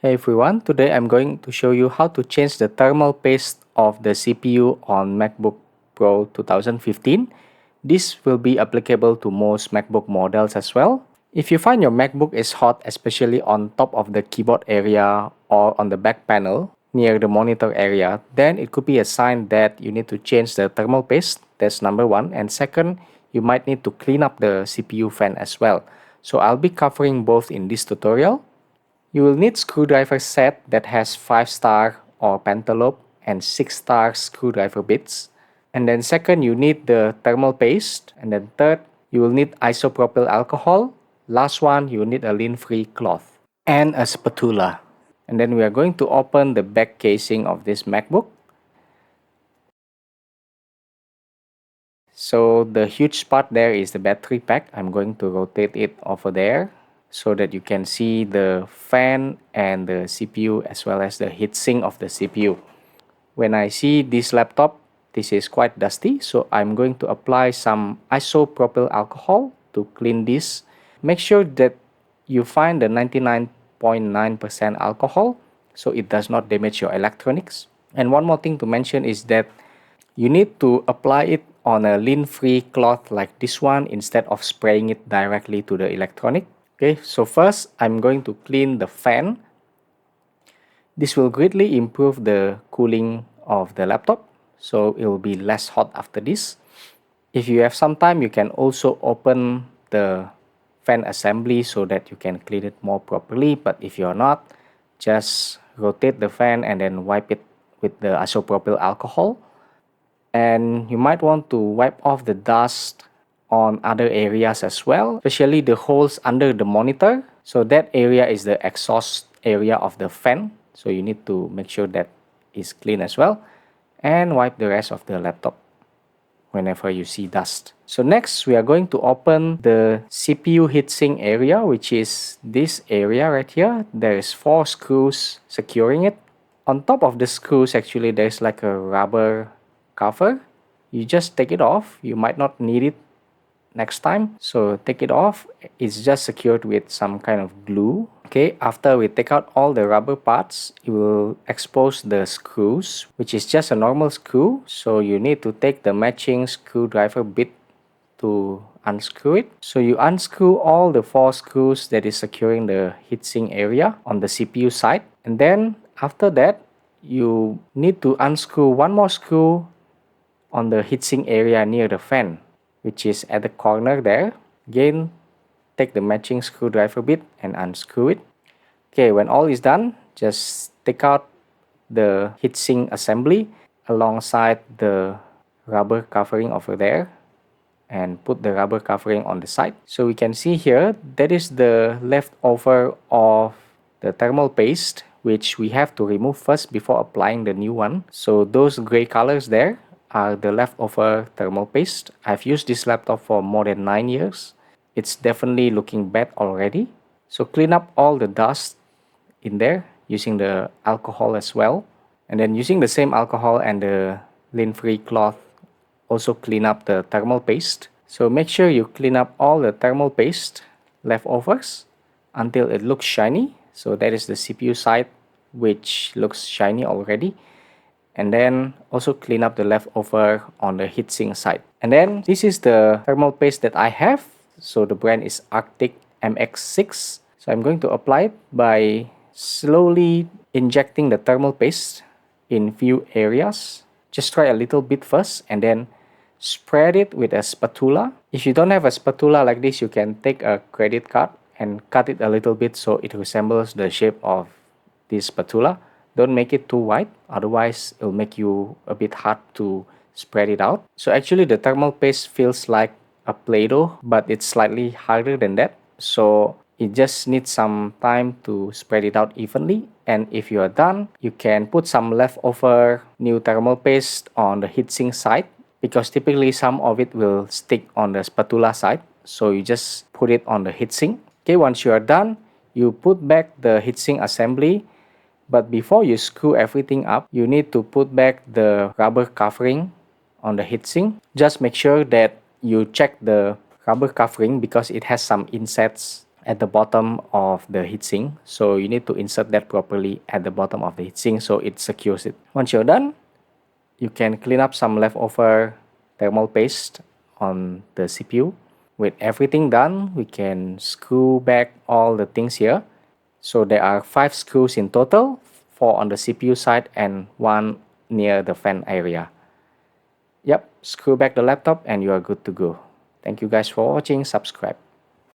Hey everyone, today I'm going to show you how to change the thermal paste of the CPU on MacBook Pro 2015. This will be applicable to most MacBook models as well. If you find your MacBook is hot, especially on top of the keyboard area or on the back panel near the monitor area, then it could be a sign that you need to change the thermal paste. That's number one. And second, you might need to clean up the CPU fan as well. So I'll be covering both in this tutorial. You will need screwdriver set that has 5-star or Pentalobe and 6-star screwdriver bits. And then second, you need the thermal paste. And then third, you will need isopropyl alcohol. Last one, you will need a lint-free cloth and a spatula. And then we are going to open the back casing of this MacBook. So the huge part there is the battery pack. I'm going to rotate it over there, so that you can see the fan and the CPU as well as the heatsink of the CPU. When I see this laptop, this is quite dusty, so I'm going to apply some isopropyl alcohol to clean this. Make sure that you find the 99.9% alcohol so it does not damage your electronics. And one more thing to mention is that you need to apply it on a lint-free cloth like this one instead of spraying it directly to the electronic. Okay, so first I'm going to clean the fan. This will greatly improve the cooling of the laptop, so it will be less hot after this. If you have some time, you can also open the fan assembly so that you can clean it more properly, but if you're not, just rotate the fan and then wipe it with the isopropyl alcohol. And you might want to wipe off the dust on other areas as well, especially the holes under the monitor. So that area is the exhaust area of the fan, so you need to make sure that is clean as well, and wipe the rest of the laptop whenever you see dust. So next we are going to open the CPU heatsink area, which is this area right here. There is 4 screws securing it. On top of the screws, actually there's like a rubber cover. You just take it off. You might not need it next time, so take it off. It's just secured with some kind of glue. Okay, after we take out all the rubber parts, you will expose the screws, which is just a normal screw, so you need to take the matching screwdriver bit to unscrew it. So you unscrew all the 4 screws that is securing the heatsink area on the CPU side, and then after that you need to unscrew one more screw on the heatsink area near the fan, which is at the corner there. Again, take the matching screwdriver bit and unscrew it. Okay, when all is done, just take out the heatsink assembly alongside the rubber covering over there and put the rubber covering on the side. So we can see here that is the leftover of the thermal paste, which we have to remove first before applying the new one. So those gray colors there are the leftover thermal paste. I've used this laptop for more than 9 years. It's definitely looking bad already. So clean up all the dust in there using the alcohol as well. And then using the same alcohol and the lint-free cloth, also clean up the thermal paste. So make sure you clean up all the thermal paste leftovers until it looks shiny. So that is the CPU side, which looks shiny already. And then also clean up the leftover on the heatsink side. And then this is the thermal paste that I have. So the brand is Arctic MX6. So I'm going to apply it by slowly injecting the thermal paste in few areas. Just try a little bit first and then spread it with a spatula. If you don't have a spatula like this, you can take a credit card and cut it a little bit so it resembles the shape of this spatula. Don't make it too wide, otherwise it'll make you a bit hard to spread it out. So actually the thermal paste feels like a Play-Doh, but it's slightly harder than that. So it just needs some time to spread it out evenly. And if you are done, you can put some leftover new thermal paste on the heatsink side, because typically some of it will stick on the spatula side. So you just put it on the heatsink. Okay, once you are done, you put back the heatsink assembly. But before you screw everything up, you need to put back the rubber covering on the heatsink. Just make sure that you check the rubber covering because it has some insets at the bottom of the heatsink. So you need to insert that properly at the bottom of the heatsink so it secures it. Once you're done, you can clean up some leftover thermal paste on the CPU. With everything done, we can screw back all the things here. So there are 5 screws in total, 4 on the CPU side and 1 near the fan area. Yep, screw back the laptop and you are good to go. Thank you guys for watching. Subscribe.